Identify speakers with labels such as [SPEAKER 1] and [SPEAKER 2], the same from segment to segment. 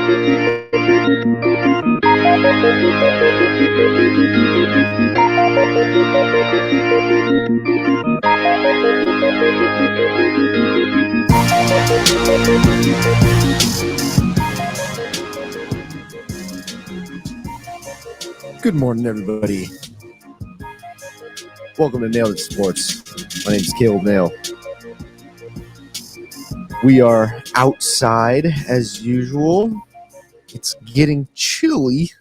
[SPEAKER 1] Good morning, everybody. Welcome to Nailed It Sports. My name is Caleb Nail. We are outside as usual. It's getting chilly.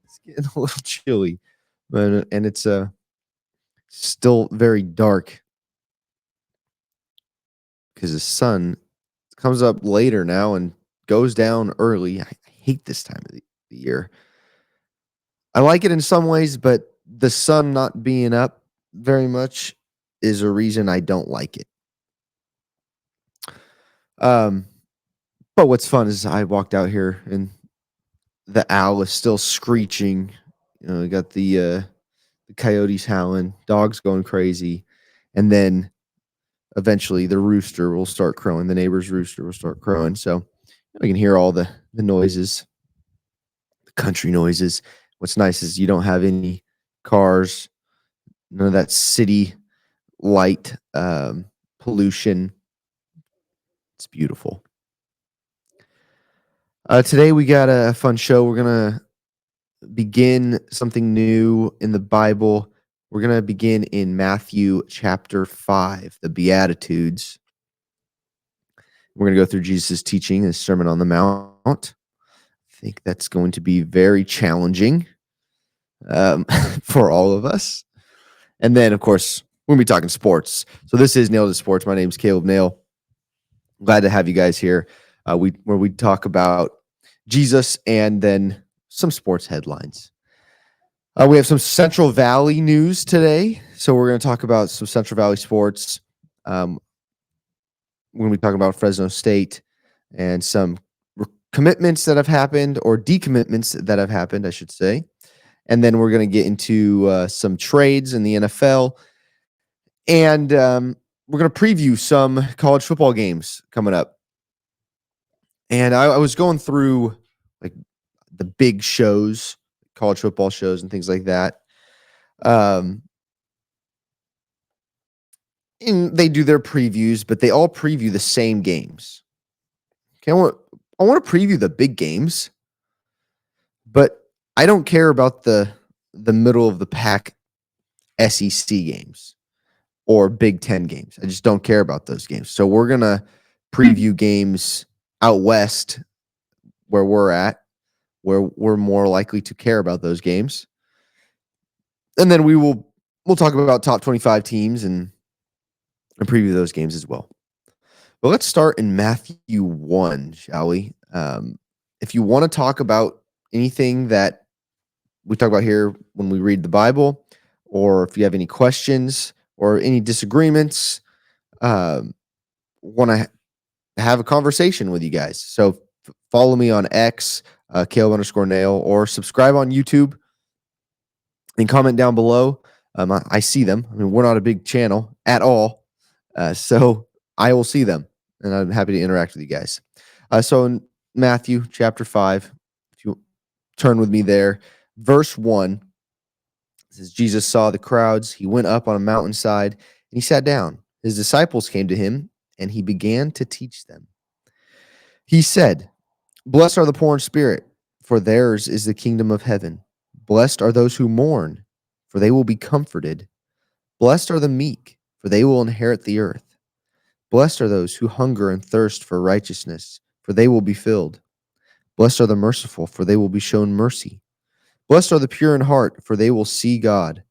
[SPEAKER 1] It's getting a little chilly, and it's still very dark because the sun comes up later now and goes down early. I hate this time of the year. I like it in some ways, but the sun not being up very much is a reason I don't like it. But what's fun is I walked out here and the owl is still screeching. You know, we got the coyotes howling, dogs going crazy, and then eventually the rooster will start crowing. The neighbor's rooster will start crowing. So we can hear all the noises, the country noises. What's nice is you don't have any cars, none of that city light pollution. It's beautiful. Today we got a fun show. We're going to begin something new in the Bible. We're going to begin in Matthew chapter 5, the Beatitudes. We're going to go through Jesus' teaching, his Sermon on the Mount. I think that's going to be very challenging for all of us. And then, of course, we're going to be talking sports. So this is Nailed It Sports. My name is Caleb Nail. Glad to have you guys here. Where we talk about Jesus and then some sports headlines. We have some Central Valley news today. So we're going to talk about some Central Valley sports. When we talk about Fresno State and some commitments that have happened, or decommitments that have happened, I should say. And then we're going to get into some trades in the NFL. And we're going to preview some college football games coming up. And I was going through like the big shows, college football shows and things like that. And they do their previews, but they all preview the same games. Okay, I want to preview the big games, but I don't care about the middle of the pack SEC games or Big Ten games. I just don't care about those games. So we're going to preview games out west where we're at, where we're more likely to care about those games. And then we'll talk about top 25 teams and preview those games as well. But let's start in Matthew 1, shall we? If you want to talk about anything that we talk about here when we read the Bible, or if you have any questions or any disagreements, want to have a conversation with you guys. So follow me on X, Caleb_Nail, or subscribe on YouTube and comment down below. I see them. I mean, we're not a big channel at all. So I will see them, and I'm happy to interact with you guys. So in Matthew chapter 5, if you turn with me there, verse 1, it says, Jesus saw the crowds. He went up on a mountainside, and he sat down. His disciples came to him, and he began to teach them. He said, Blessed are the poor in spirit, for theirs is the kingdom of heaven. Blessed are those who mourn, for they will be comforted. Blessed are the meek, for they will inherit the earth. Blessed are those who hunger and thirst for righteousness, for they will be filled. Blessed are the merciful, for they will be shown mercy. Blessed are the pure in heart, for they will see God.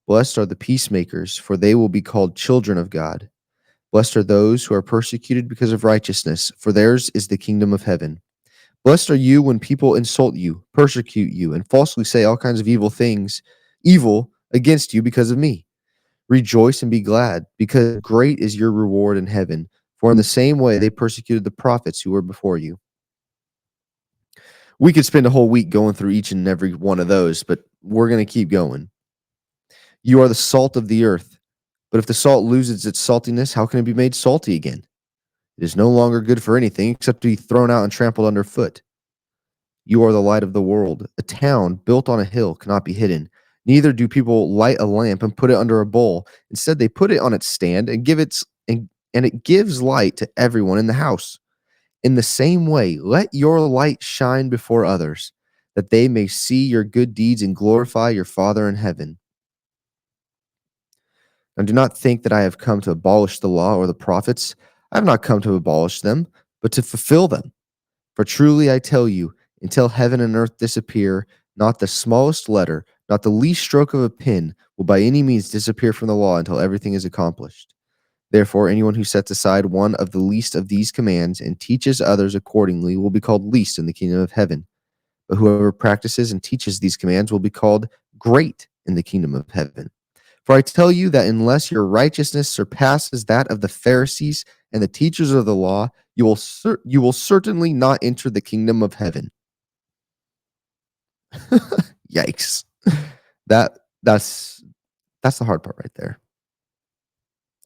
[SPEAKER 1] Blessed are the peacemakers, for they will be called children of God. Blessed are those who are persecuted because of righteousness, for theirs is the kingdom of heaven. Blessed are you when people insult you, persecute you, and falsely say all kinds of evil against you because of me. Rejoice and be glad, because great is your reward in heaven, for in the same way they persecuted the prophets who were before you. We could spend a whole week going through each and every one of those, but we're going to keep going. You are the salt of the earth. But if the salt loses its saltiness, how can it be made salty again? It is no longer good for anything except to be thrown out and trampled underfoot. You are the light of the world. A town built on a hill cannot be hidden. Neither do people light a lamp and put it under a bowl. Instead, they put it on its stand and it gives light to everyone in the house. In the same way, let your light shine before others, that they may see your good deeds and glorify your Father in heaven. Now, do not think that I have come to abolish the law or the prophets. I have not come to abolish them, but to fulfill them. For truly I tell you, until heaven and earth disappear, not the smallest letter, not the least stroke of a pen will by any means disappear from the law until everything is accomplished. Therefore, anyone who sets aside one of the least of these commands and teaches others accordingly will be called least in the kingdom of heaven. But whoever practices and teaches these commands will be called great in the kingdom of heaven. For I tell you that unless your righteousness surpasses that of the Pharisees and the teachers of the law, you will certainly not enter the kingdom of heaven. Yikes. That that's that's the hard part right there.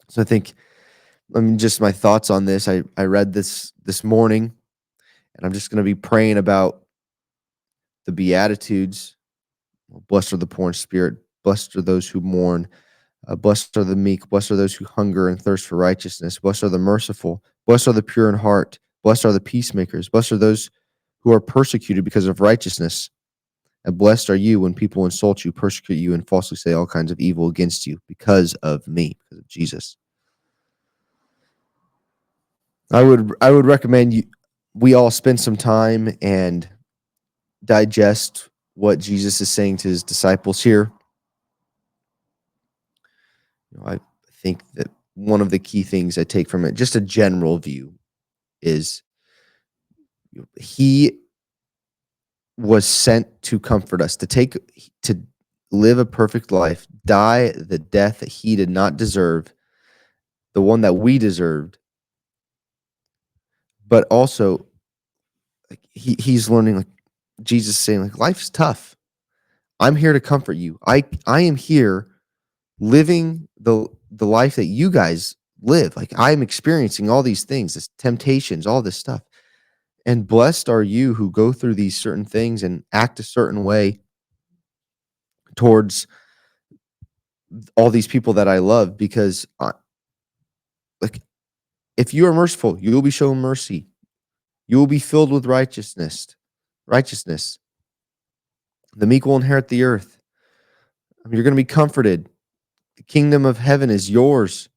[SPEAKER 1] So just my thoughts on this. I read this morning, and I'm just going to be praying about the Beatitudes. Blessed are the poor in spirit. Blessed are those who mourn. Blessed are the meek. Blessed are those who hunger and thirst for righteousness. Blessed are the merciful. Blessed are the pure in heart. Blessed are the peacemakers. Blessed are those who are persecuted because of righteousness. And blessed are you when people insult you, persecute you, and falsely say all kinds of evil against you because of me, because of Jesus. I would recommend we all spend some time and digest what Jesus is saying to his disciples here. I think that one of the key things I take from it, just a general view, is he was sent to comfort us, to live a perfect life, die the death that he did not deserve, the one that we deserved, but also like he's learning, like Jesus saying, like, life's tough. I'm here to comfort you. I am here living the life that you guys live. Like, I'm experiencing all these things, this temptations, all this stuff. And blessed are you who go through these certain things and act a certain way towards all these people that I love, because like, if you are merciful, you will be shown mercy. You will be filled with righteousness. Righteousness. The meek will inherit the earth. I mean, you're going to be comforted. The kingdom of heaven is yours.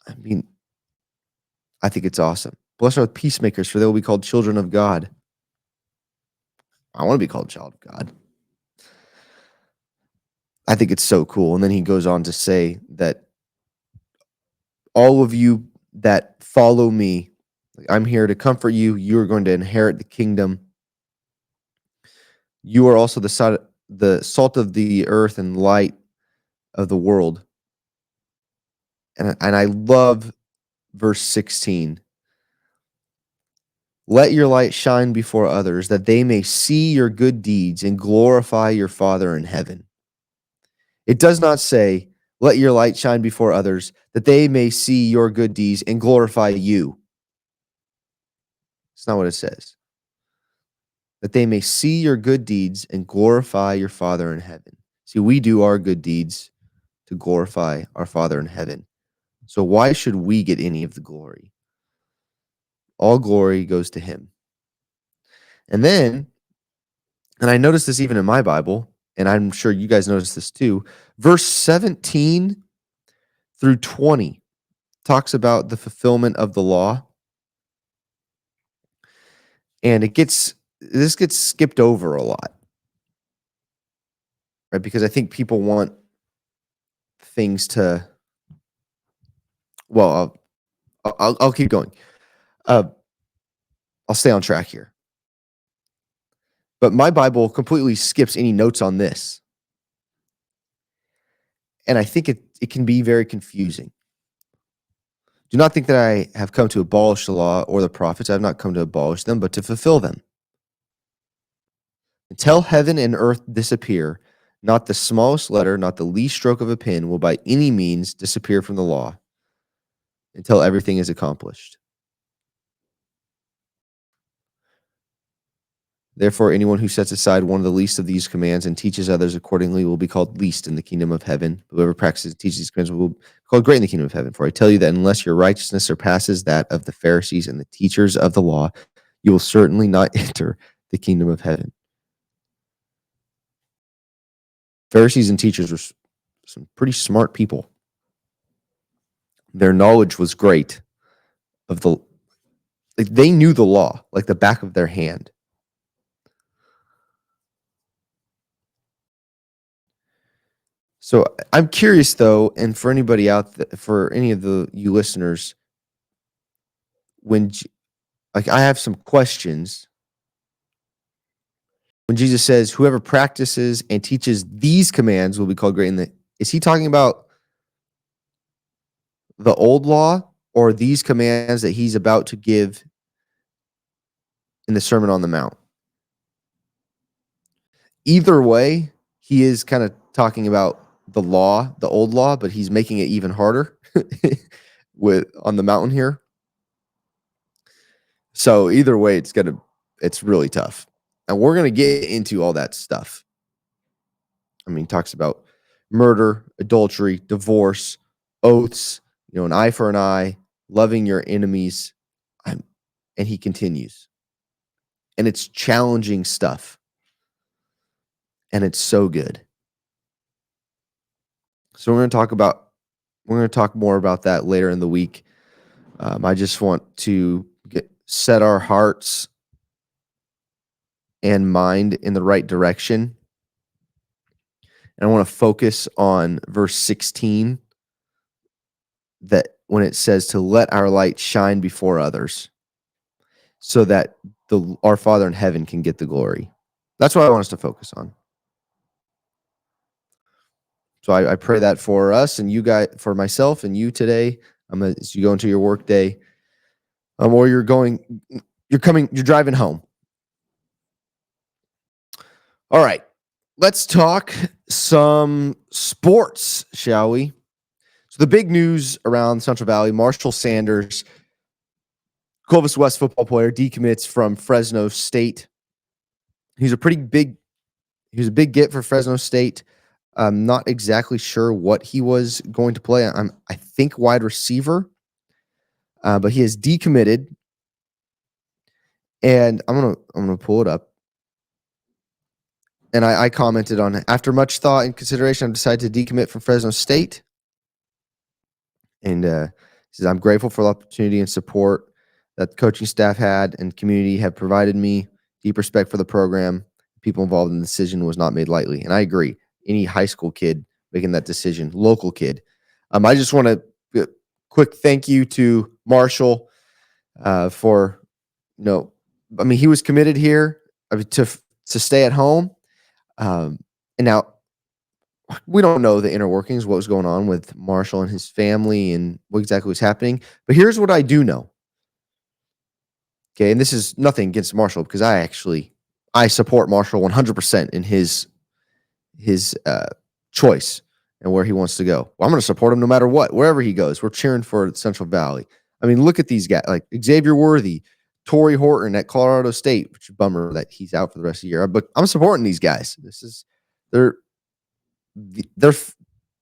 [SPEAKER 1] I mean, I think it's awesome. Blessed are the peacemakers, for they will be called children of God. I want to be called a child of God. I think it's so cool. And then he goes on to say that all of you that follow me, I'm here to comfort you. You are going to inherit the kingdom. You are also the salt of the earth and light of the world. And I love verse 16. Let your light shine before others, that they may see your good deeds and glorify your Father in heaven. It does not say, let your light shine before others, that they may see your good deeds and glorify you. It's not what it says. That they may see your good deeds and glorify your Father in heaven. See, we do our good deeds to glorify our Father in heaven. So why should we get any of the glory? All glory goes to him. And then, and I noticed this even in my Bible, and I'm sure you guys noticed this too, verse 17 through 20 talks about the fulfillment of the law. And this gets skipped over a lot, right? Because I think people want things to, well, I'll keep going. I'll stay on track here. But my Bible completely skips any notes on this. And I think it can be very confusing. Do not think that I have come to abolish the law or the prophets. I have not come to abolish them, but to fulfill them. Until heaven and earth disappear, not the smallest letter, not the least stroke of a pen will by any means disappear from the law until everything is accomplished. Therefore, anyone who sets aside one of the least of these commands and teaches others accordingly will be called least in the kingdom of heaven. Whoever practices and teaches these commands will be called great in the kingdom of heaven. For I tell you that unless your righteousness surpasses that of the Pharisees and the teachers of the law, you will certainly not enter the kingdom of heaven. Pharisees and teachers were some pretty smart people. Their knowledge was great of they knew the law like the back of their hand. So I'm curious though, and for anybody out there, for any of you listeners, when like I have some questions. When Jesus says, "Whoever practices and teaches these commands will be called great," is he talking about the old law or these commands that he's about to give in the Sermon on the Mount? Either way, he is kind of talking about the law, the old law, but he's making it even harder on the mountain here. So either way, it's really tough. And we're going to get into all that stuff. I mean, he talks about murder, adultery, divorce, oaths, an eye for an eye, loving your enemies. And he continues. And it's challenging stuff. And it's so good. So we're going to talk more about that later in the week. I just want to set our hearts and mind in the right direction. And I want to focus on verse 16, that when it says to let our light shine before others so that our Father in heaven can get the glory. That's what I want us to focus on. So I pray that for us and you guys, for myself and you today, as you go into your work day, or you're driving home. All right, let's talk some sports, shall we? So the big news around Central Valley: Marshall Sanders, Clovis West football player, decommits from Fresno State. He's a big get for Fresno State. I'm not exactly sure what he was going to play. I think wide receiver, but he has decommitted, and I'm gonna pull it up. And I commented on it. After much thought and consideration, I've decided to decommit from Fresno State. And he says, I'm grateful for the opportunity and support that the coaching staff had and community have provided me. Deep respect for the program. People involved in the decision was not made lightly. And I agree. Any high school kid making that decision, local kid. I just want to quick thank you to Marshall for, he was committed here to stay at home. And now we don't know the inner workings, what was going on with Marshall and his family and what exactly was happening. But here's what I do know. Okay, and this is nothing against Marshall, because I support Marshall 100% in his choice and where he wants to go. Well, I'm going to support him no matter what, wherever he goes. We're cheering for Central Valley. I mean, look at these guys like Xavier Worthy, Torrey Horton at Colorado State, which is a bummer that he's out for the rest of the year. But I'm supporting these guys. They're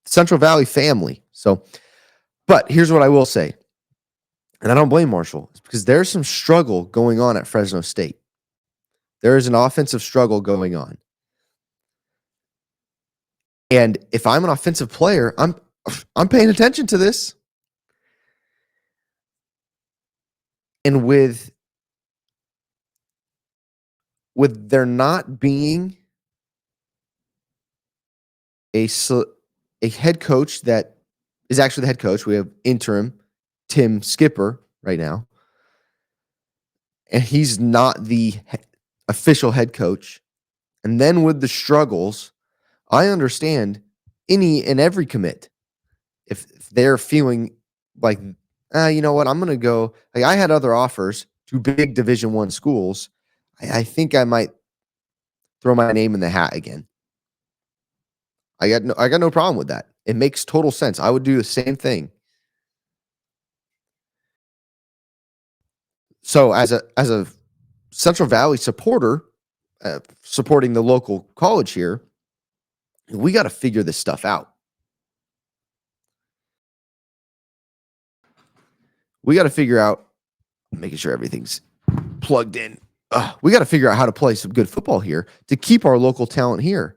[SPEAKER 1] Central Valley family. So, but here's what I will say, and I don't blame Marshall, it's because there's some struggle going on at Fresno State. There is an offensive struggle going on. And if I'm an offensive player, I'm paying attention to this. And with there not being a head coach that is actually the head coach, we have interim Tim Skipper right now, and he's not the official head coach. And then with the struggles, I understand any and every commit. If they're feeling like, you know what, I'm going to go. Like, I had other offers to big Division I schools. I think I might throw my name in the hat again. I got no problem with that. It makes total sense. I would do the same thing. So as a Central Valley supporter, supporting the local college here, we got to figure this stuff out. We got to figure out making sure everything's plugged in. We got to figure out how to play some good football here to keep our local talent here.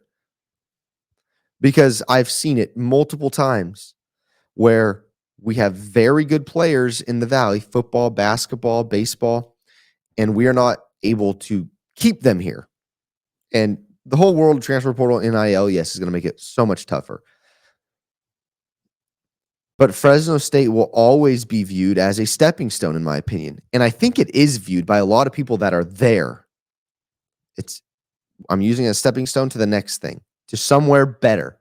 [SPEAKER 1] Because I've seen it multiple times where we have very good players in the Valley, football, basketball, baseball, and we are not able to keep them here. And the whole world of transfer portal, NIL, yes, is going to make it so much tougher. But Fresno State will always be viewed as a stepping stone, in my opinion. And I think it is viewed by a lot of people that are there. I'm using it as a stepping stone to the next thing, to somewhere better.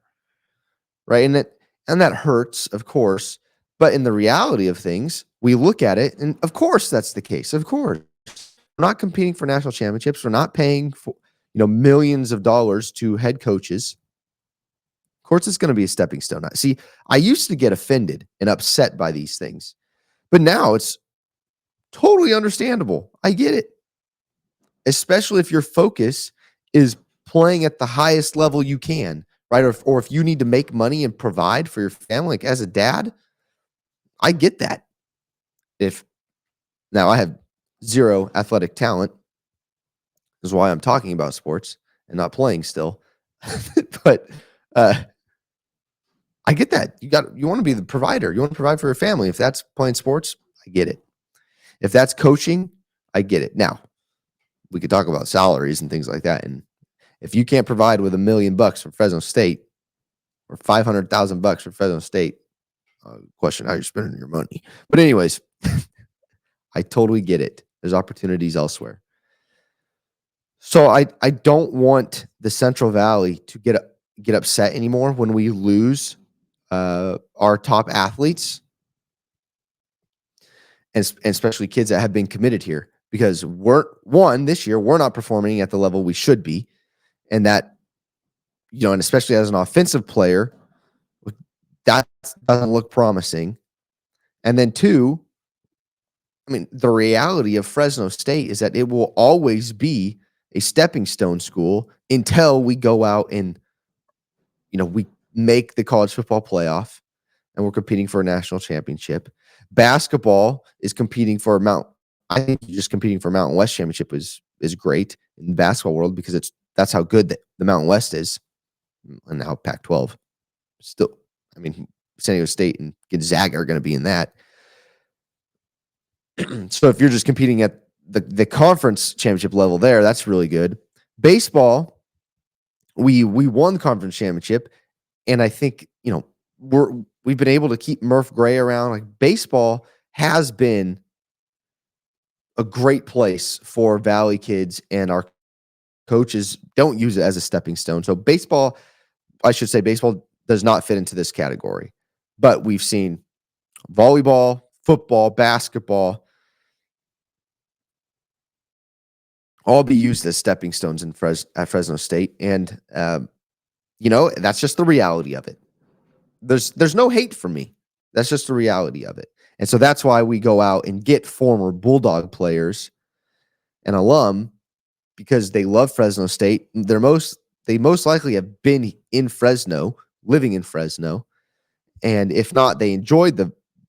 [SPEAKER 1] Right? And that hurts, of course. But in the reality of things, we look at it, and of course that's the case. Of course. We're not competing for national championships. We're not paying for, millions of dollars to head coaches. Of course, it's going to be a stepping stone. See, I used to get offended and upset by these things, but now it's totally understandable. I get it. Especially if your focus is playing at the highest level you can, right? Or if you need to make money and provide for your family, like as a dad, I get that. Now I have zero athletic talent, is why I'm talking about sports and not playing still. But I get that. You want to be the provider. You want to provide for your family. If that's playing sports, I get it. If that's coaching, I get it. Now, we could talk about salaries and things like that. And if you can't provide with $1 million from Fresno State or $500,000 from Fresno State, question how you're spending your money. But anyways, I totally get it. There's opportunities elsewhere. So I don't want the Central Valley to get upset anymore when we lose our top athletes, and especially kids that have been committed here, because this year we're not performing at the level we should be, and that, and especially as an offensive player, that doesn't look promising. And then two, I mean, the reality of Fresno State is that it will always be a stepping stone school until we go out and, we make the college football playoff and we're competing for a national championship. Basketball is competing for I think just competing for Mountain West championship is great in the basketball world, because that's how good the Mountain West is, and now Pac-12. Still, I mean, San Diego State and Gonzaga are going to be in that. So if you're just competing at the conference championship level there, that's really good. Baseball, we won the conference championship, and I think, we've been able to keep Murph Gray around. Like, baseball has been a great place for Valley kids, and our coaches don't use it as a stepping stone. So baseball does not fit into this category. But we've seen volleyball, football, basketball all be used as stepping stones at Fresno State. And, that's just the reality of it. There's no hate for me. That's just the reality of it. And so that's why we go out and get former Bulldog players and alum, because they love Fresno State. They most likely have been in Fresno, living in Fresno. And if not, they enjoyed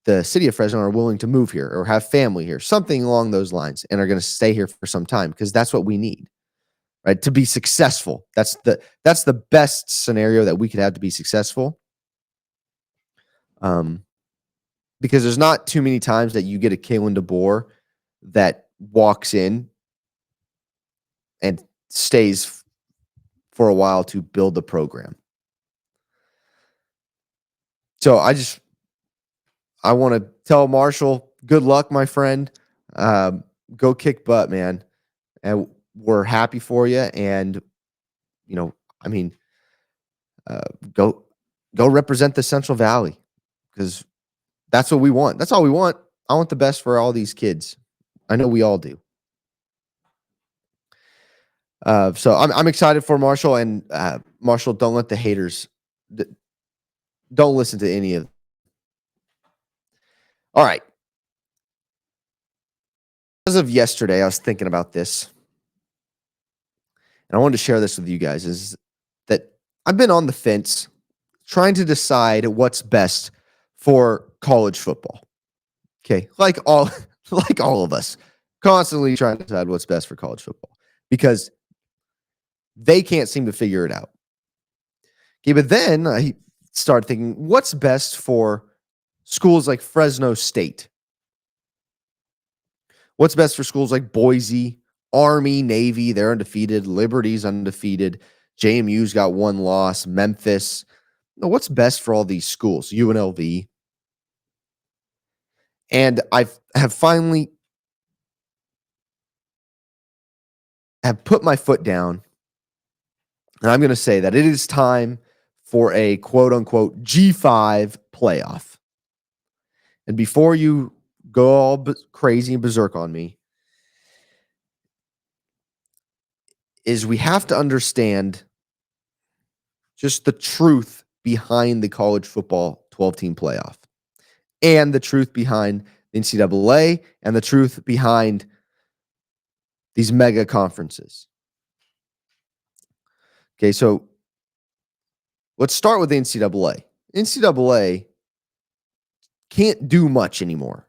[SPEAKER 1] the city of Fresno, are willing to move here or have family here, something along those lines, and are going to stay here for some time, because that's what we need, right? To be successful. That's the best scenario that we could have to be successful. Because there's not too many times that you get a Kalen DeBoer that walks in and stays for a while to build the program. So I want to tell Marshall, good luck, my friend. Go kick butt, man. And we're happy for you. And, go represent the Central Valley, because that's what we want. That's all we want. I want the best for all these kids. I know we all do. So I'm excited for Marshall, and Marshall, don't let the haters, don't listen to any of them. All right. As of yesterday, I was thinking about this, and I wanted to share this with you guys, is that I've been on the fence trying to decide what's best for college football. Okay, like all like all of us, constantly trying to decide what's best for college football because they can't seem to figure it out. Okay, but then I started thinking, what's best for schools like Fresno State? What's best for schools like Boise, Army, Navy? They're undefeated. Liberty's undefeated. JMU's got one loss. Memphis. What's best for all these schools? UNLV. And I have finally have put my foot down, and I'm going to say that it is time for a quote unquote G5 playoff. And before you go all crazy and berserk on me, is we have to understand just the truth behind the college football 12-team playoff and the truth behind the NCAA and the truth behind these mega conferences. Okay, so let's start with the NCAA. NCAA can't do much anymore.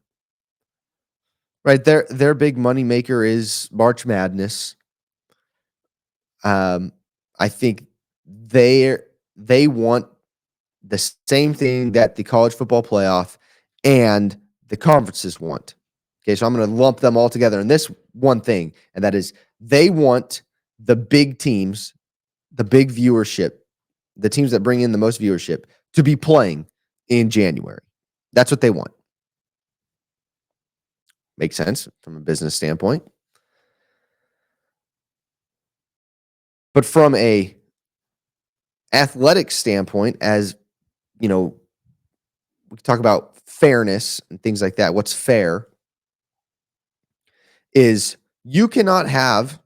[SPEAKER 1] Right? Their big money maker is March Madness. I think they want the same thing that the college football playoff and the conferences want. Okay, so I'm going to lump them all together in this one thing, and that is they want the big teams, the big viewership, the teams that bring in the most viewership to be playing in January. That's what they want. Makes sense from a business standpoint. But from a athletic standpoint, as you know, we talk about fairness and things like that. What's fair is you cannot have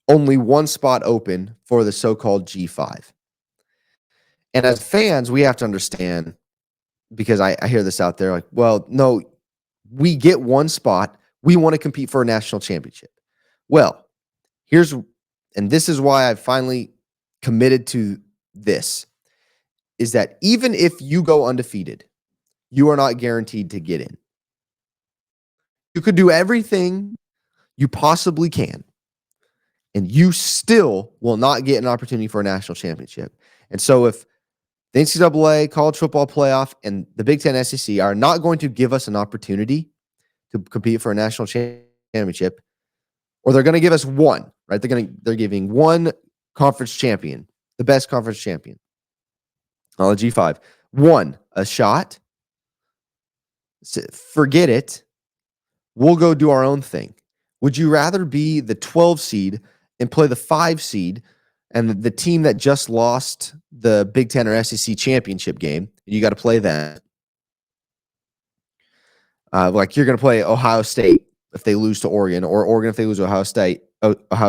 [SPEAKER 1] only one spot open for the so-called G5. And as fans, we have to understand, because I hear this out there, like, well, no, we get one spot. We want to compete for a national championship. Well, and this is why I finally committed to this, is that even if you go undefeated, you are not guaranteed to get in. You could do everything you possibly can, and you still will not get an opportunity for a national championship. And so if the NCAA, college football playoff, and the Big Ten SEC are not going to give us an opportunity to compete for a national championship, or they're going to give us one, right? They're giving one conference champion, the best conference champion on the G5, one a shot. Forget it. We'll go do our own thing. Would you rather be the 12 seed and play the 5 seed and the team that just lost the Big Ten or SEC championship game? You got to play that. Like you're going to play Ohio State if they lose to Oregon, or Oregon if they lose to Ohio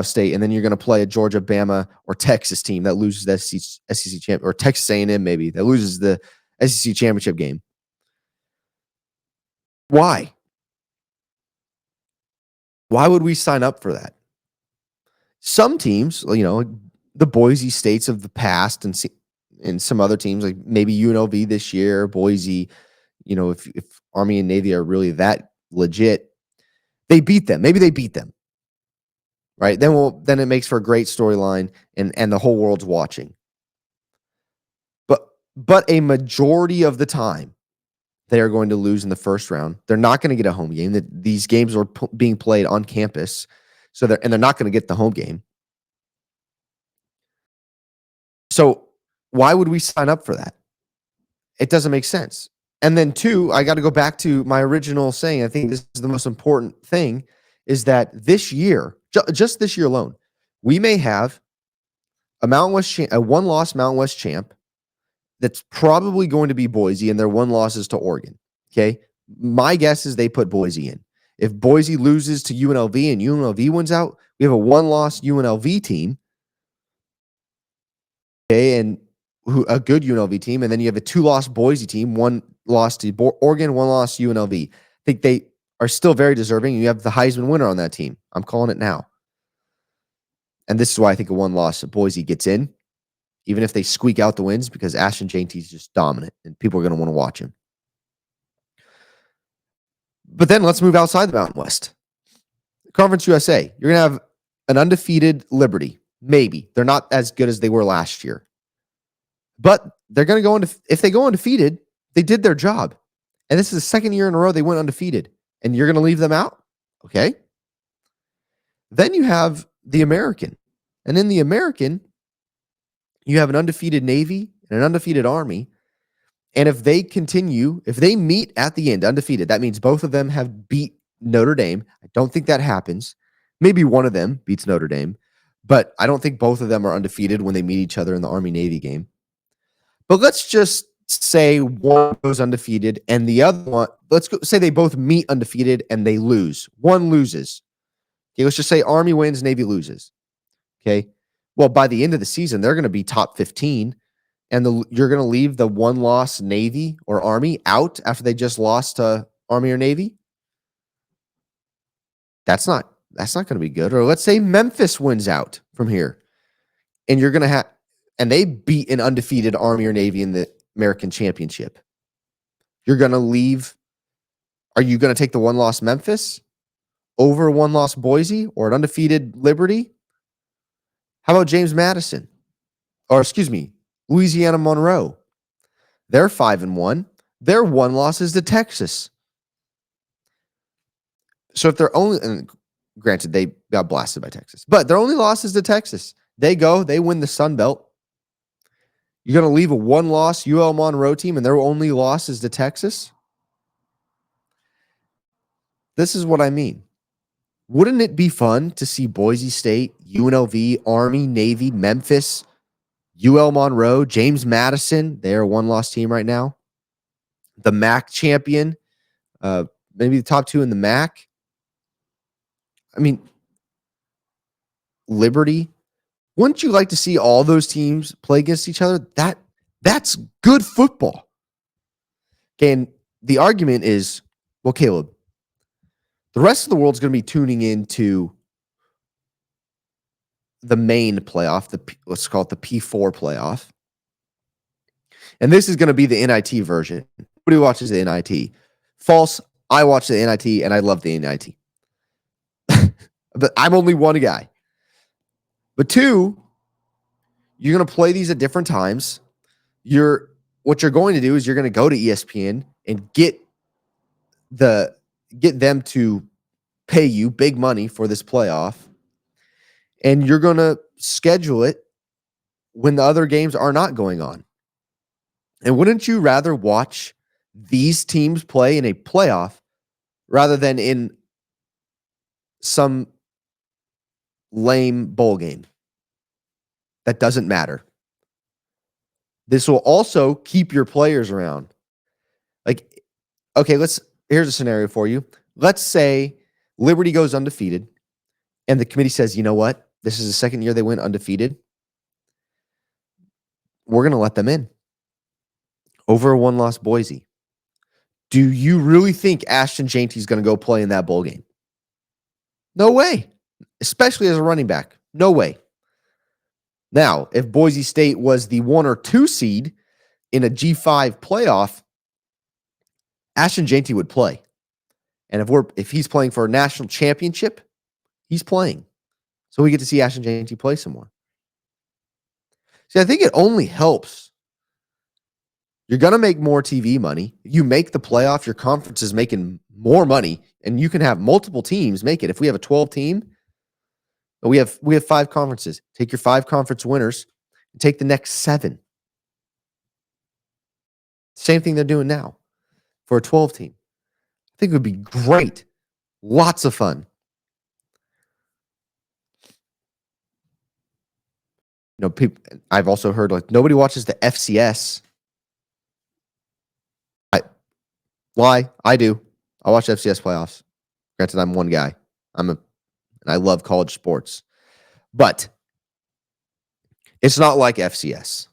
[SPEAKER 1] State, and then you're going to play a Georgia, Bama, or Texas team that loses the SEC champ, or Texas A&M maybe that loses the SEC championship game. Why? Why would we sign up for that? Some teams, the Boise States of the past, and some other teams like maybe UNLV this year, Boise. If Army and Navy are really that legit, they beat them. Maybe they beat them, right? Then it makes for a great storyline, and the whole world's watching. But a majority of the time, they are going to lose in the first round. They're not going to get a home game. These games are being played on campus, so they're not going to get the home game. So why would we sign up for that? It doesn't make sense. And then two, I got to go back to my original saying. I think this is the most important thing, is that this year, just this year alone, we may have a one-loss Mountain West champ that's probably going to be Boise, and their one loss is to Oregon. Okay, my guess is they put Boise in. If Boise loses to UNLV and UNLV wins out, we have a one-loss UNLV team. Okay, and a good UNLV team, and then you have a 2-loss Boise team, 1 loss to Oregon, 1 loss to UNLV. I think they are still very deserving. You have the Heisman winner on that team. I'm calling it now. And this is why I think a one loss Boise gets in, even if they squeak out the wins, because Ashton Jeanty is just dominant and people are going to want to watch him. But then let's move outside the Mountain West. Conference USA, you're going to have an undefeated Liberty. Maybe. They're not as good as they were last year. But they're going to go if they go undefeated, they did their job. And this is the second year in a row they went undefeated. And you're going to leave them out? Okay. Then you have the American. And in the American, you have an undefeated Navy and an undefeated Army. And if they meet at the end undefeated, that means both of them have beat Notre Dame. I don't think that happens. Maybe one of them beats Notre Dame, but I don't think both of them are undefeated when they meet each other in the Army-Navy game. But let's just say one goes undefeated and the other one, say they both meet undefeated and they lose. One loses. Okay, let's just say Army wins, Navy loses. Okay. Well, by the end of the season, they're going to be top 15. And you're going to leave the one-loss Navy or Army out after they just lost to Army or Navy? That's not going to be good. Or let's say Memphis wins out from here, and you're going to and they beat an undefeated Army or Navy in the American Championship. You're going to leave. Are you going to take the one-loss Memphis over one-loss Boise or an undefeated Liberty? How about James Madison? Or excuse me, Louisiana Monroe. They're 5-1. Their one loss is to Texas. So if they're only, and granted, they got blasted by Texas, but their only loss is to Texas. They win the Sun Belt. You're going to leave a one-loss UL Monroe team and their only loss is to Texas? This is what I mean. Wouldn't it be fun to see Boise State, UNLV, Army, Navy, Memphis, UL Monroe, James Madison, they're a one-loss team right now. The MAC champion, maybe the top two in the MAC. I mean, Liberty. Wouldn't you like to see all those teams play against each other? That's good football. And the argument is, well, Caleb, the rest of the world's going to be tuning into the main playoff, let's call it the P4 playoff. And this is going to be the NIT version. Nobody watches the NIT. False. I watch the NIT and I love the NIT. But I'm only one guy. But two, you're going to play these at different times. What you're going to do is you're going to go to ESPN and get them to pay you big money for this playoff. And you're going to schedule it when the other games are not going on. And wouldn't you rather watch these teams play in a playoff rather than in some lame bowl game that doesn't matter? This will also keep your players around. Like, okay, here's a scenario for you. Let's say Liberty goes undefeated and the committee says, you know what? This is the second year they went undefeated. We're going to let them in over a one-loss Boise. Do you really think Ashton Jeanty is going to go play in that bowl game? No way. Especially as a running back. No way. Now, if Boise State was the 1 or 2 seed in a G5 playoff, Ashton Jeanty would play. And if he's playing for a national championship, he's playing. So we get to see Ashton Jeanty play some more. See, I think it only helps. You're going to make more TV money. You make the playoff, your conference is making more money, and you can have multiple teams make it. If we have a 12 team, we have 5 conferences. Take your 5 conference winners and take the next 7. Same thing they're doing now for a 12 team. I think it would be great. Lots of fun. I've also heard nobody watches the FCS. I do. I watch FCS playoffs. Granted, I'm one guy. And I love college sports. But it's not like FCS.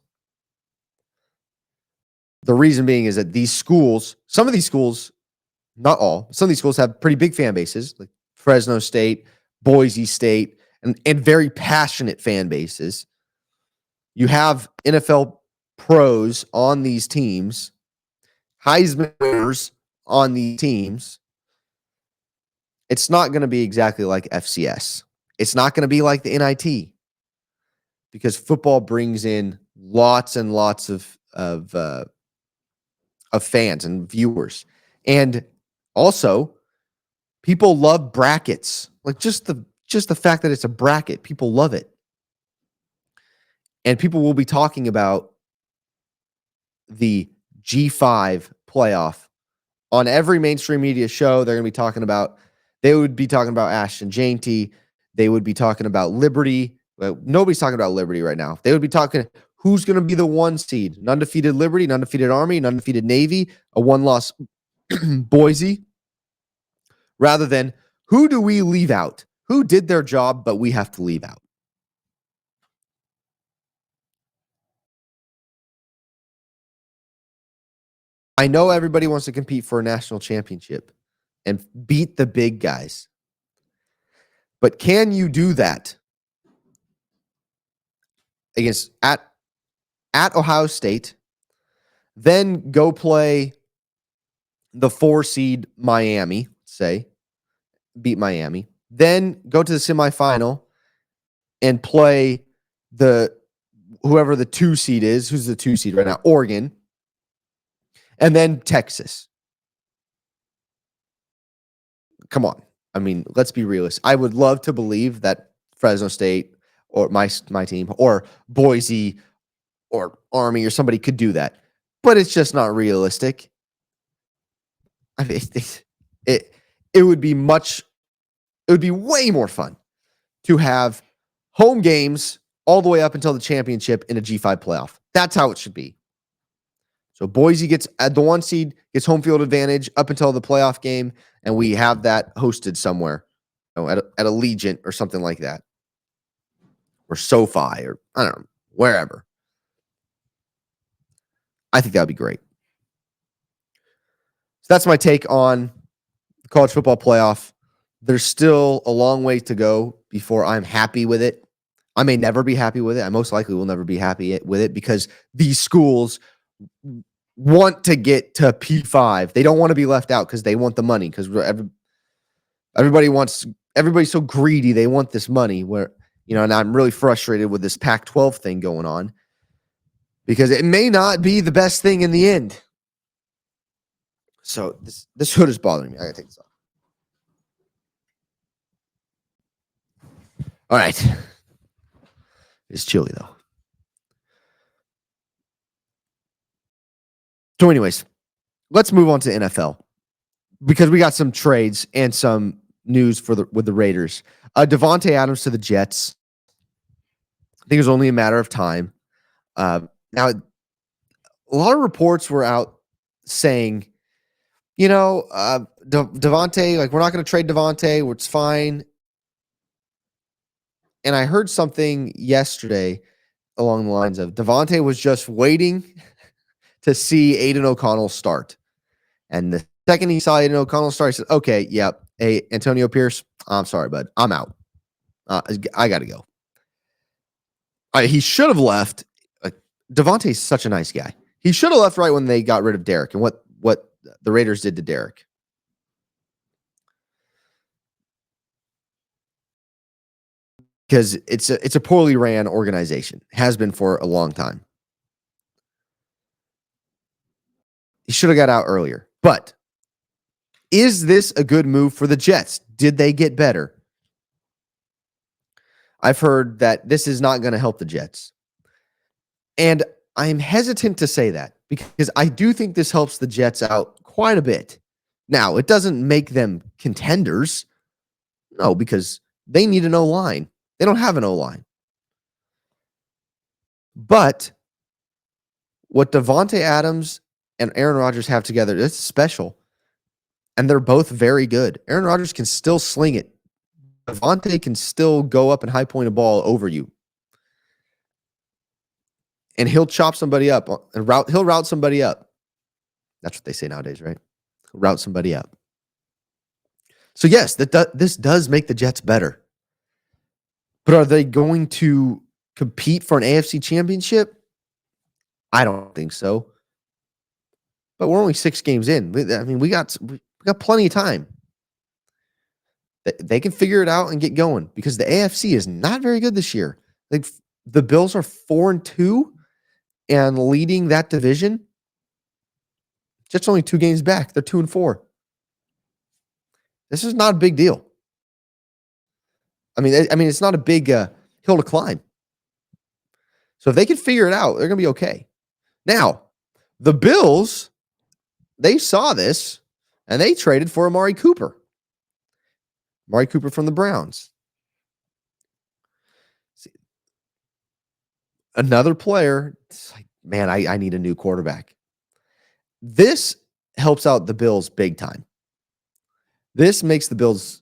[SPEAKER 1] The reason being is that some of these schools, not all, some of these schools have pretty big fan bases, like Fresno State, Boise State, and very passionate fan bases. You have NFL pros on these teams, Heisman winners on these teams. It's not going to be exactly like FCS. It's not going to be like the NIT because football brings in lots and lots of fans and viewers, and also people love brackets. Like just the fact that it's a bracket, people love it, and people will be talking about the G5 playoff on every mainstream media show. They're going to be talking about. They would be talking about Ashton Jainty. They would be talking about Liberty. Well, nobody's talking about Liberty right now. They would be talking who's going to be the 1 seed. An undefeated Liberty, an undefeated Army, an undefeated Navy, a 1-loss Boise, rather than who do we leave out? Who did their job, but we have to leave out? I know everybody wants to compete for a national championship and beat the big guys. But can you do that against at Ohio State, then go play the 4 seed Miami, say, beat Miami, then go to the semifinal and play whoever the 2 seed is, who's the 2 seed right now, Oregon, and then Texas. Come on. I mean, let's be realistic. I would love to believe that Fresno State or my team or Boise or Army or somebody could do that, but it's just not realistic. I mean, it would be way more fun to have home games all the way up until the championship in a G5 playoff. That's how it should be. So Boise gets the 1 seed, gets home field advantage up until the playoff game, and we have that hosted somewhere, at Allegiant or something like that, or SoFi, or I don't know, wherever. I think that would be great. So that's my take on the college football playoff. There's still a long way to go before I'm happy with it. I may never be happy with it. I most likely will never be happy with it because these schools want to get to P5. They don't want to be left out because they want the money, because everybody's so greedy. They want this money and I'm really frustrated with this Pac-12 thing going on because it may not be the best thing in the end. So this hood is bothering me. I gotta take this off. All right. It's chilly though. So anyways, let's move on to NFL because we got some trades and some news with the Raiders. Davante Adams to the Jets. I think it was only a matter of time. Now, a lot of reports were out saying, Davante, like, we're not going to trade Davante. It's fine. And I heard something yesterday along the lines of Davante was just waiting to see Aiden O'Connell start. And the second he saw Aiden O'Connell start, he said, okay, yep. Hey, Antonio Pierce, I'm sorry, bud. I'm out. I got to go. He should have left. Davante's such a nice guy. He should have left right when they got rid of Derek and what the Raiders did to Derek. Because it's a poorly ran organization. Has been for a long time. He should have got out earlier. But is this a good move for the Jets? Did they get better? I've heard that this is not going to help the Jets. And I'm hesitant to say that because I do think this helps the Jets out quite a bit. Now, it doesn't make them contenders. No, because they need an O-line. They don't have an O-line. But what Davante Adams and Aaron Rodgers have together, it's special. And they're both very good. Aaron Rodgers can still sling it. Davante can still go up and high point a ball over you. And he'll chop somebody up and he'll route somebody up. That's what they say nowadays, right? He'll route somebody up. So yes, this does make the Jets better. But are they going to compete for an AFC championship? I don't think so. But we're only 6 games in. I mean, we got plenty of time. They can figure it out and get going because the AFC is not very good this year. Like the Bills are 4-2 and leading that division. Just only 2 games back. They're 2-4. This is not a big deal. I mean, it's not a big hill to climb. So if they can figure it out, they're going to be okay. Now, the Bills, they saw this and they traded for Amari Cooper. Amari Cooper from the Browns. See, another player, it's like, man, I need a new quarterback. This helps out the Bills big time. This makes the Bills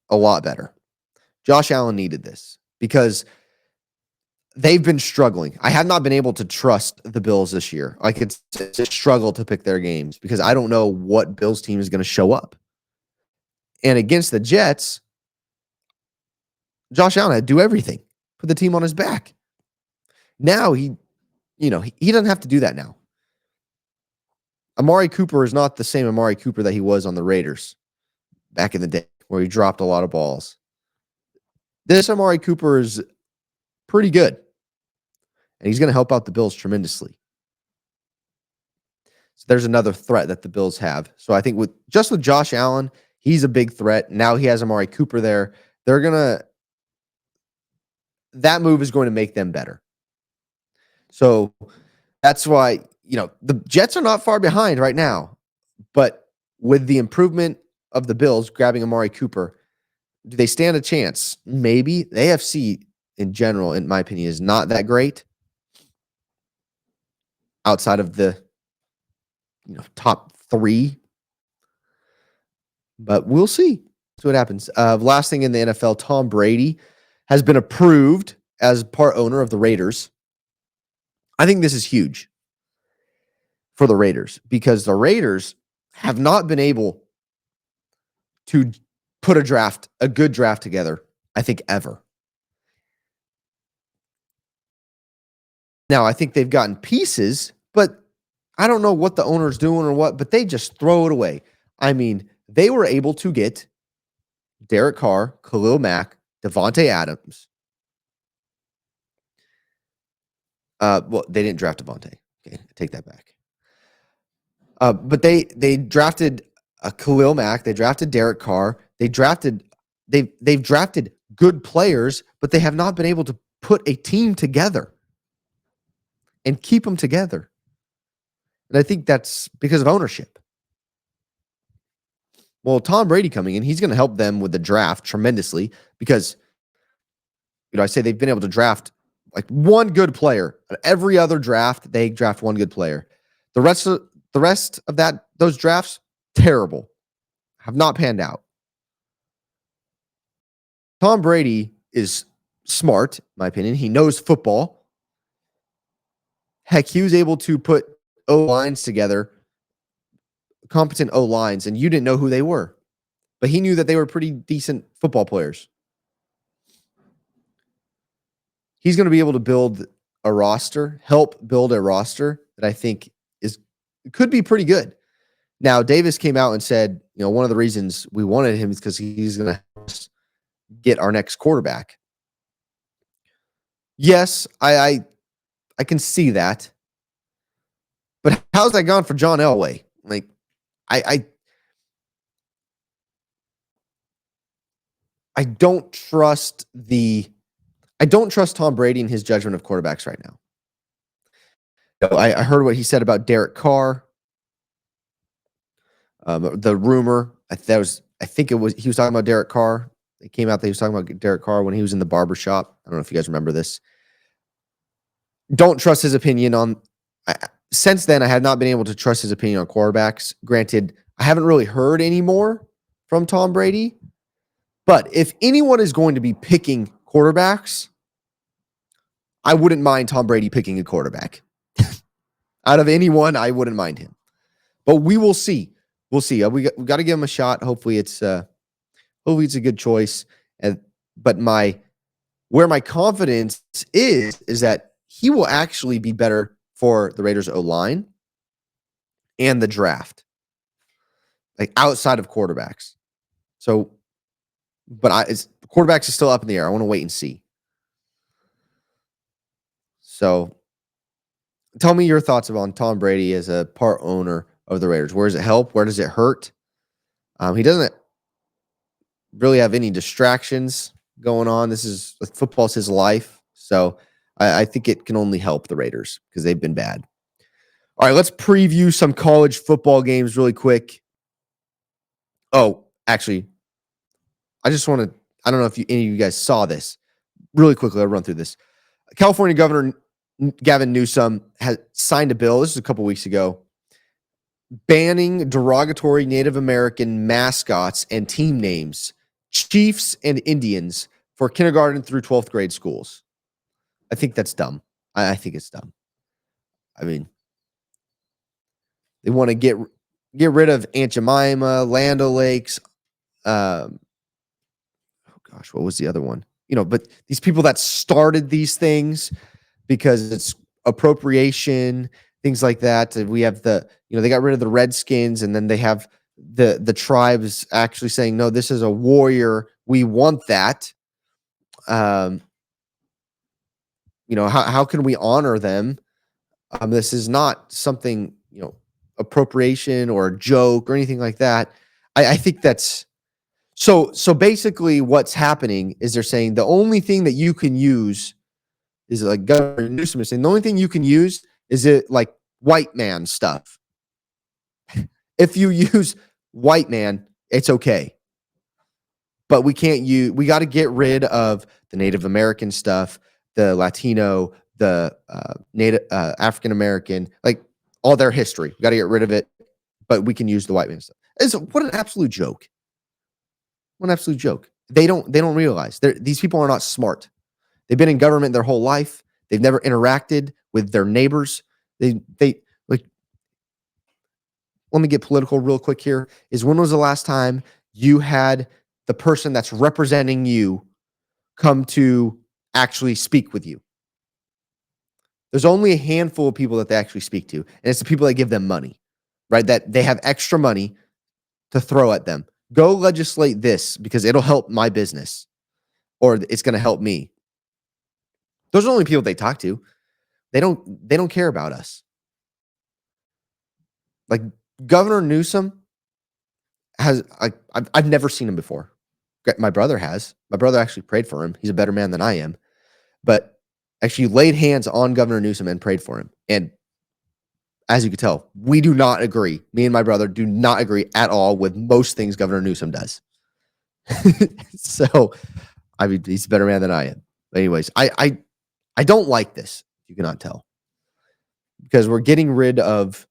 [SPEAKER 1] a lot better. Josh Allen needed this because they've been struggling. I have not been able to trust the Bills this year. Like it's a struggle to pick their games because I don't know what Bills team is going to show up. And against the Jets, Josh Allen had to do everything, put the team on his back. Now he doesn't have to do that now. Amari Cooper is not the same Amari Cooper that he was on the Raiders back in the day where he dropped a lot of balls. This Amari Cooper is pretty good, and he's going to help out the Bills tremendously. So there's another threat that the Bills have. So I think with Josh Allen, he's a big threat. Now he has Amari Cooper there. That move is going to make them better. So that's why, the Jets are not far behind right now, but with the improvement of the Bills grabbing Amari Cooper, do they stand a chance? Maybe. The AFC in general, in my opinion, is not that great outside of the top 3. But we'll see. That's what happens. Last thing in the NFL, Tom Brady has been approved as part owner of the Raiders. I think this is huge for the Raiders because the Raiders have not been able to put a good draft together, I think, ever. Now, I think they've gotten pieces, but I don't know what the owner's doing or what, but they just throw it away. I mean, they were able to get Derek Carr, Khalil Mack, Devontae Adams. Well, they didn't draft Devontae. Okay, I take that back. But they drafted Khalil Mack. They drafted Derek Carr. They've drafted good players, but they have not been able to put a team together and keep them together. And I think that's because of ownership. Well, Tom Brady coming in, he's going to help them with the draft tremendously because, I say they've been able to draft like one good player. Every other draft, they draft one good player. The rest of those drafts, terrible. Have not panned out. Tom Brady is smart, in my opinion. He knows football. Heck, he was able to put O-lines together, competent O-lines, and you didn't know who they were. But he knew that they were pretty decent football players. He's going to be able to help build a roster that I think could be pretty good. Now, Davis came out and said, one of the reasons we wanted him is because he's going to help us get our next quarterback. Yes, I can see that. But how's that gone for John Elway? Like, I don't trust Tom Brady and his judgment of quarterbacks right now. I heard what he said about Derek Carr. The rumor, he was talking about Derek Carr. It came out that he was talking about Derek Carr when he was in the barbershop. I don't know if you guys remember this. Don't trust his opinion since then, I have not been able to trust his opinion on quarterbacks. Granted, I haven't really heard any more from Tom Brady. But if anyone is going to be picking quarterbacks, I wouldn't mind Tom Brady picking a quarterback. Out of anyone, I wouldn't mind him. But we will see. We'll see. We got to give him a shot. Hopefully it's a good choice. And But where my confidence is that he will actually be better for the Raiders O-line and the draft, like outside of quarterbacks. So, but quarterbacks is still up in the air. I want to wait and see. So, tell me your thoughts on Tom Brady as a part owner of the Raiders. Where does it help? Where does it hurt? He doesn't really have any distractions going on. Football's his life. So I think it can only help the Raiders because they've been bad. All right, let's preview some college football games really quick. Oh, actually, I don't know if any of you guys saw this. Really quickly, I'll run through this. California Governor Gavin Newsom has signed a bill, this is a couple weeks ago, banning derogatory Native American mascots and team names, Chiefs and Indians, for kindergarten through 12th grade schools. I think that's dumb. I think it's dumb. I mean, they want to get rid of Aunt Jemima, Land O'Lakes. Oh gosh, what was the other one? But these people that started these things because it's appropriation, things like that. We have they got rid of the Redskins, and then they have the tribes actually saying, no, this is a warrior. We want that. How can we honor them? This is not something, appropriation or a joke or anything like that. I think that's so basically what's happening is they're saying the only thing that you can use is like Governor Newsom is saying the only thing you can use is it like white man stuff. If you use white man, it's okay. But we got to get rid of the Native American stuff, the Latino, the Native African American, like all their history. We got to get rid of it, but we can use the white man stuff. What an absolute joke. What an absolute joke. They don't realize these people are not smart. They've been in government their whole life. They've never interacted with their neighbors. They like. Let me get political real quick here. When was the last time you had the person that's representing you come to actually speak with you? There's only a handful of people that they actually speak to, and it's the people that give them money, right? That they have extra money to throw at them. Go legislate this because it'll help my business, or it's going to help me. Those are the only people they talk to. They don't care about us. Like Governor Newsom I've never seen him before. My brother has. My brother actually prayed for him. He's a better man than I am. But actually laid hands on Governor Newsom and prayed for him. And as you can tell, we do not agree. Me and my brother do not agree at all with most things Governor Newsom does. So, I mean, he's a better man than I am. But anyways, I don't like this, if you cannot tell. Because we're getting rid of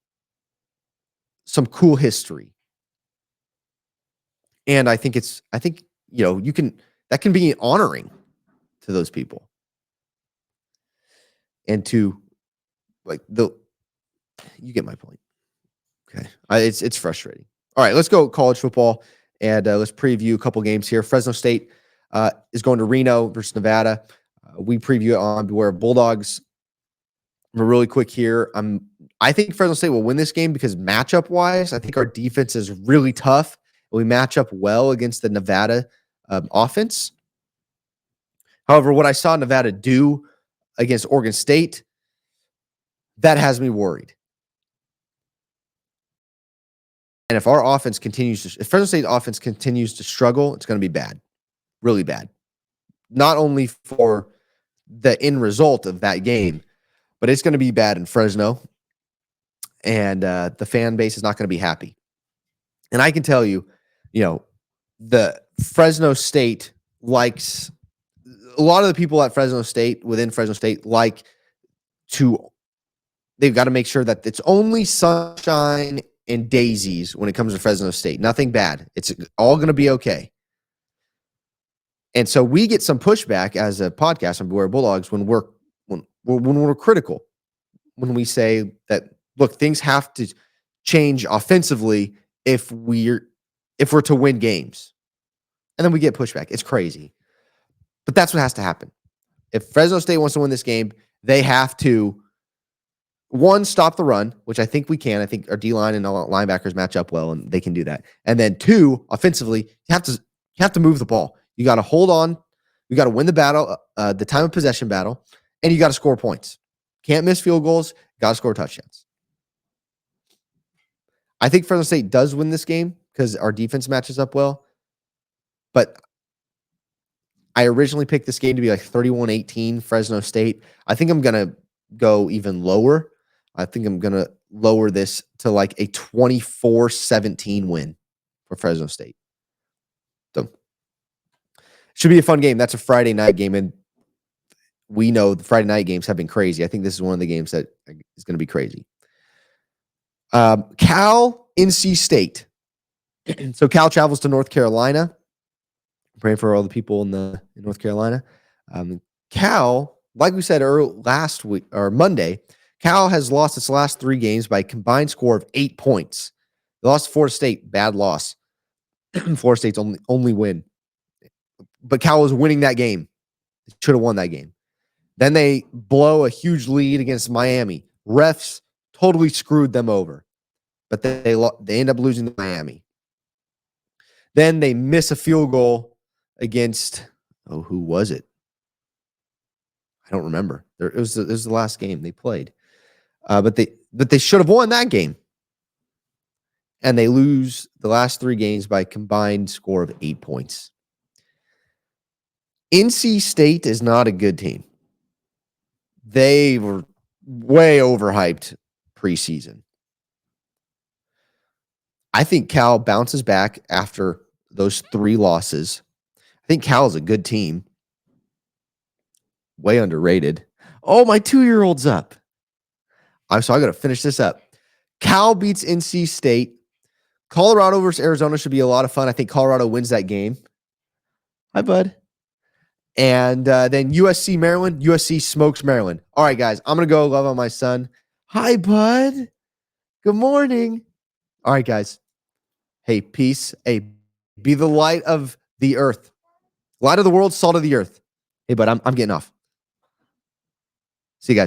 [SPEAKER 1] some cool history. And I think that can be honoring to those people. And to you get my point. Okay. It's frustrating. All right, let's go college football and let's preview a couple games here. Fresno State is going to Reno versus Nevada. We preview it on Beware Bulldogs. Really quick here. I think Fresno State will win this game because matchup wise, I think our defense is really tough. We match up well against the Nevada offense. However, what I saw Nevada do against Oregon State, that has me worried. And if Fresno State offense continues to struggle, it's going to be bad, really bad. Not only for the end result of that game, but it's going to be bad in Fresno, and the fan base is not going to be happy. And I can tell you, the Fresno State likes a lot of the people at Fresno State within Fresno State they've got to make sure that it's only sunshine and daisies when it comes to Fresno State. Nothing bad. It's all going to be okay. And so we get some pushback as a podcast on Beware Bulldogs when we're critical, when we say that, look, things have to change offensively if we're to win games. And then we get pushback. It's crazy. But that's what has to happen. If Fresno State wants to win this game, they have to, one, stop the run, which I think we can. I think our D-line and all linebackers match up well, and they can do that. And then two, offensively, you have to move the ball. You got to hold on. You got to win the battle, the time of possession battle, and you got to score points. Can't miss field goals. Got to score touchdowns. I think Fresno State does win this game because our defense matches up well. But I originally picked this game to be like 31-18 Fresno State. I think I'm going to go even lower. I think I'm going to lower this to like a 24-17 win for Fresno State. So, should be a fun game. That's a Friday night game, and we know the Friday night games have been crazy. I think this is one of the games that is going to be crazy. Cal, NC State. So Cal travels to North Carolina. I'm praying for all the people in North Carolina. Cal, like we said last week or Monday, Cal has lost its last 3 games by a combined score of 8 points. They lost to Florida State, bad loss. Florida State's only win. But Cal was winning that game. They should have won that game. Then they blow a huge lead against Miami. Refs totally screwed them over. But they end up losing to Miami. Then they miss a field goal against, who was it? I don't remember. It was the last game they played. But they should have won that game. And they lose the last 3 games by a combined score of 8 points. NC State is not a good team. They were way overhyped preseason. I think Cal bounces back after those 3 losses. I think Cal is a good team. Way underrated. Oh, my 2-year-old's up. So I got to finish this up. Cal beats NC State. Colorado versus Arizona should be a lot of fun. I think Colorado wins that game. Hi, bud. And then USC Maryland. USC smokes Maryland. All right, guys. I'm going to go love on my son. Hi, bud. Good morning. All right, guys. Hey, peace. Hey, be the light of the earth. Light of the world, salt of the earth. Hey, bud, I'm getting off. See you guys.